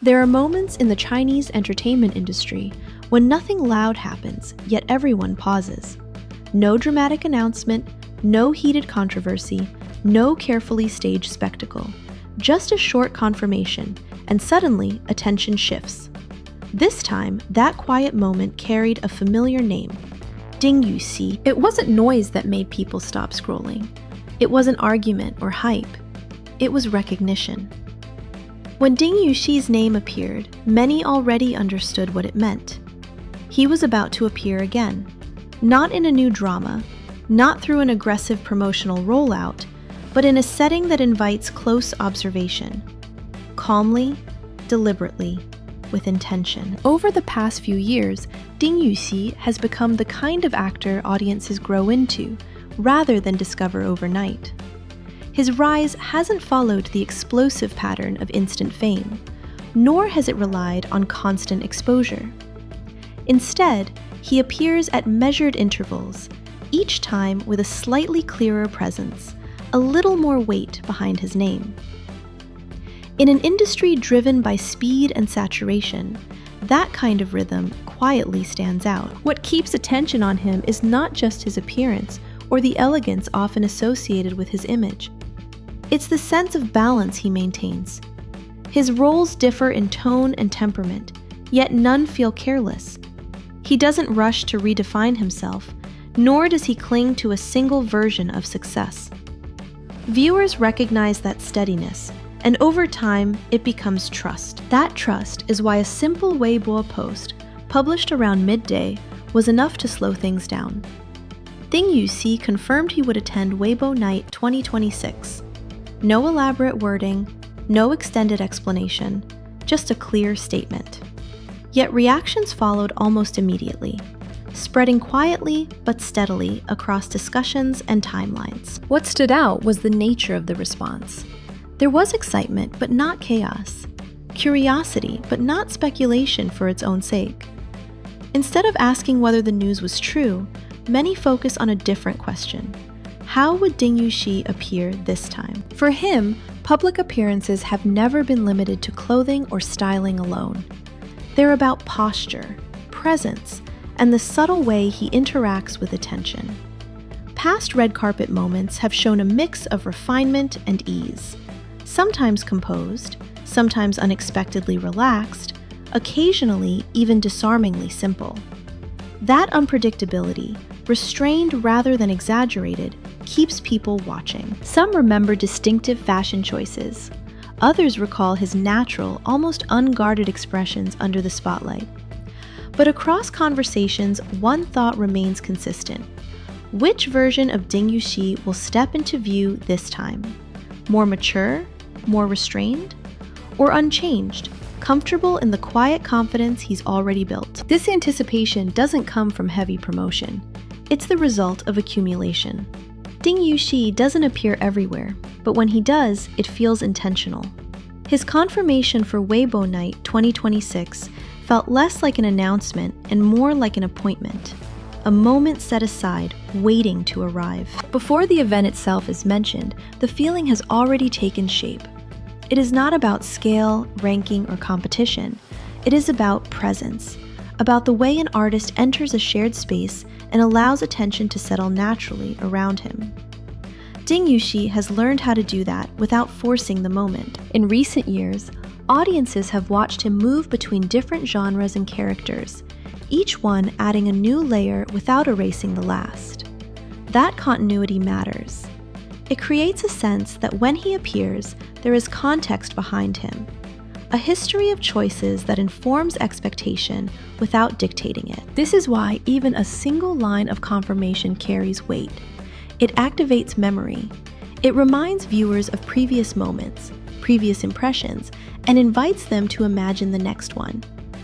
There are moments in the Chinese entertainment industry when nothing loud happens, yet everyone pauses. No dramatic announcement, no heated controversy, no carefully staged spectacle. Just a short confirmation, and suddenly attention shifts. This time, that quiet moment carried a familiar name, Yuxi. It wasn't noise that made people stop scrolling. It wasn't argument or hype. It was recognition. When Yuxi's name appeared, many already understood what it meant. He was about to appear again, not in a new drama, not through an aggressive promotional rollout, but in a setting that invites close observation. Calmly, deliberately, with intention. Over the past few years, Yuxi has become the kind of actor audiences grow into, rather than discover overnight. His rise hasn't followed the explosive pattern of instant fame, nor has it relied on constant exposure. Instead, he appears at measured intervals, each time with a slightly clearer presence, a little more weight behind his name. In an industry driven by speed and saturation, that kind of rhythm quietly stands out. What keeps attention on him is not just his appearance or the elegance often associated with his image. It's the sense of balance he maintains. His roles differ in tone and temperament, yet none feel careless. He doesn't rush to redefine himself, nor does he cling to a single version of success. Viewers recognize that steadiness, and over time, it becomes trust. That trust is why a simple Weibo post, published around midday, was enough to slow things down. Yuxi confirmed he would attend Weibo Night 2026. No elaborate wording, no extended explanation, just a clear statement. Yet reactions followed almost immediately, spreading quietly but steadily across discussions and timelines. What stood out was the nature of the response. There was excitement, but not chaos. Curiosity, but not speculation for its own sake. Instead of asking whether the news was true, many focus on a different question. How would Yuxi appear this time? For him, public appearances have never been limited to clothing or styling alone. They're about posture, presence, and the subtle way he interacts with attention. Past red carpet moments have shown a mix of refinement and ease. Sometimes composed, sometimes unexpectedly relaxed, occasionally even disarmingly simple. That unpredictability, restrained rather than exaggerated, keeps people watching. Some remember distinctive fashion choices. Others recall his natural, almost unguarded expressions under the spotlight. But across conversations, one thought remains consistent. Which version of Yuxi will step into view this time? More mature? More restrained? Or unchanged, comfortable in the quiet confidence he's already built? This anticipation doesn't come from heavy promotion. It's the result of accumulation. Yuxi doesn't appear everywhere, but when he does, it feels intentional. His confirmation for Weibo Night 2026 felt less like an announcement and more like an appointment, a moment set aside, waiting to arrive. Before the event itself is mentioned, the feeling has already taken shape. It is not about scale, ranking, or competition. It is about presence, about the way an artist enters a shared space and allows attention to settle naturally around him. Yuxi has learned how to do that without forcing the moment. In recent years, audiences have watched him move between different genres and characters, each one adding a new layer without erasing the last. That continuity matters. It creates a sense that when he appears, there is context behind him, a history of choices that informs expectation without dictating it. This is why even a single line of confirmation carries weight. It activates memory. It reminds viewers of previous moments, previous impressions, and invites them to imagine the next one.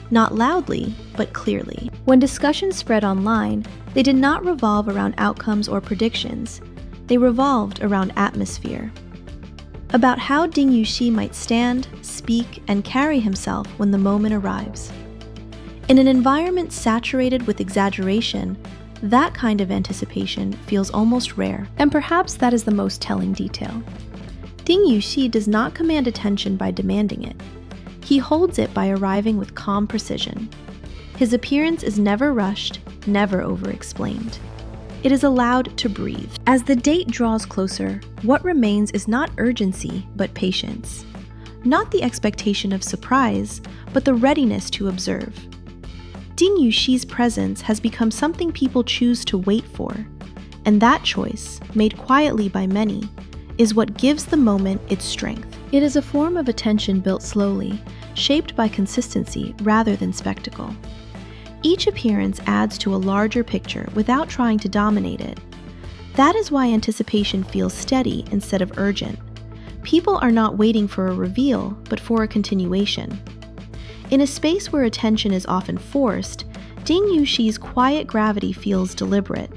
Not loudly, but clearly. When discussions spread online, they did not revolve around outcomes or predictions. They revolved around atmosphere. About how Yuxi might stand, speak, and carry himself when the moment arrives. In an environment saturated with exaggeration, that kind of anticipation feels almost rare, and perhaps that is the most telling detail. Yuxi does not command attention by demanding it. He holds it by arriving with calm precision. His appearance is never rushed, never over-explained. It is allowed to breathe. As the date draws closer, what remains is not urgency, but patience. Not the expectation of surprise, but the readiness to observe. Ding Yuxi's presence has become something people choose to wait for, and that choice, made quietly by many, is what gives the moment its strength. It is a form of attention built slowly, shaped by consistency rather than spectacle. Each appearance adds to a larger picture without trying to dominate it. That is why anticipation feels steady instead of urgent. People are not waiting for a reveal, but for a continuation. In a space where attention is often forced, Ding Yuxi's quiet gravity feels deliberate.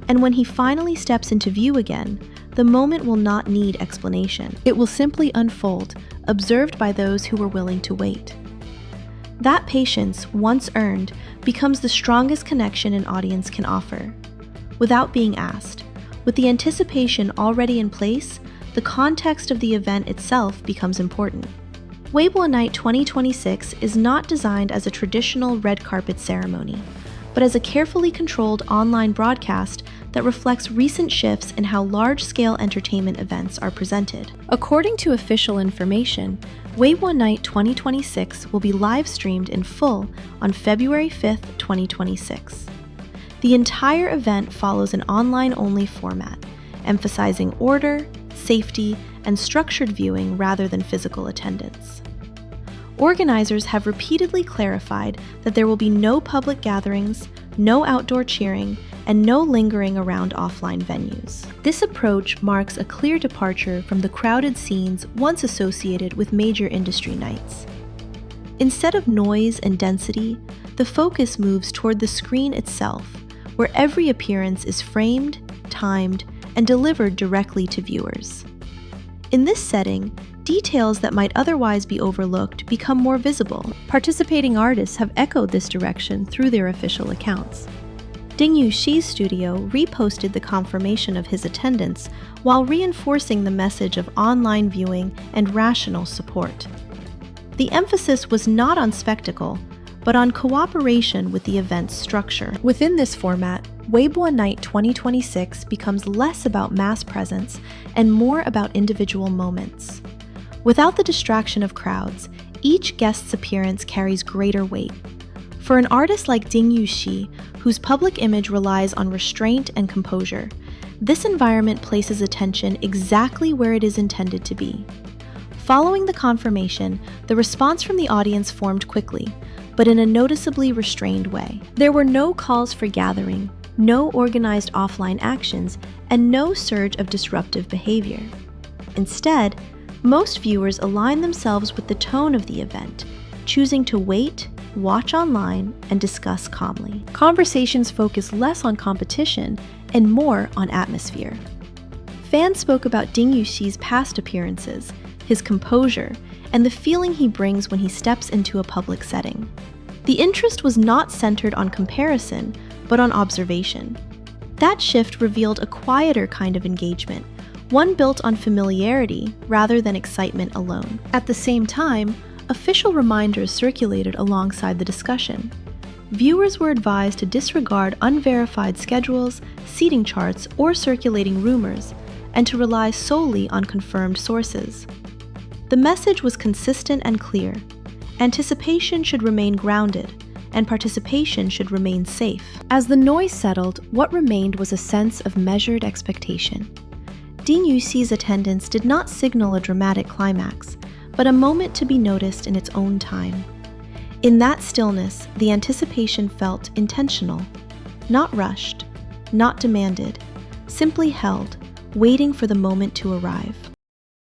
And when he finally steps into view again, the moment will not need explanation. It will simply unfold, observed by those who were willing to wait. That patience, once earned, becomes the strongest connection an audience can offer. Without being asked, with the anticipation already in place, the context of the event itself becomes important. Weibo Night 2026 is not designed as a traditional red carpet ceremony, but as a carefully controlled online broadcast that reflects recent shifts in how large-scale entertainment events are presented. According to official information, Weibo Night 2026 will be live-streamed in full on February 5th, 2026. The entire event follows an online-only format, emphasizing order, safety, and structured viewing rather than physical attendance. Organizers have repeatedly clarified that there will be no public gatherings, no outdoor cheering, and no lingering around offline venues. This approach marks a clear departure from the crowded scenes once associated with major industry nights. Instead of noise and density, the focus moves toward the screen itself, where every appearance is framed, timed, and delivered directly to viewers. In this setting, details that might otherwise be overlooked become more visible. Participating artists have echoed this direction through their official accounts. Ding Yuxi's studio reposted the confirmation of his attendance while reinforcing the message of online viewing and rational support. The emphasis was not on spectacle, but on cooperation with the event's structure. Within this format, Weibo Night 2026 becomes less about mass presence and more about individual moments. Without the distraction of crowds, each guest's appearance carries greater weight. For an artist like Ding Yuxi, whose public image relies on restraint and composure, this environment places attention exactly where it is intended to be. Following the confirmation, the response from the audience formed quickly, but in a noticeably restrained way. There were no calls for gathering, no organized offline actions, and no surge of disruptive behavior. Instead, most viewers align themselves with the tone of the event, choosing to wait, watch online, and discuss calmly. Conversations focus less on competition and more on atmosphere. Fans spoke about Ding Yuxi's past appearances, his composure, and the feeling he brings when he steps into a public setting. The interest was not centered on comparison, but on observation. That shift revealed a quieter kind of engagement, one built on familiarity rather than excitement alone. At the same time, official reminders circulated alongside the discussion. Viewers were advised to disregard unverified schedules, seating charts, or circulating rumors, and to rely solely on confirmed sources. The message was consistent and clear. Anticipation should remain grounded, and participation should remain safe. As the noise settled, what remained was a sense of measured expectation. Ding Yuxi's attendance did not signal a dramatic climax, but a moment to be noticed in its own time. In that stillness, the anticipation felt intentional, not rushed, not demanded, simply held, waiting for the moment to arrive.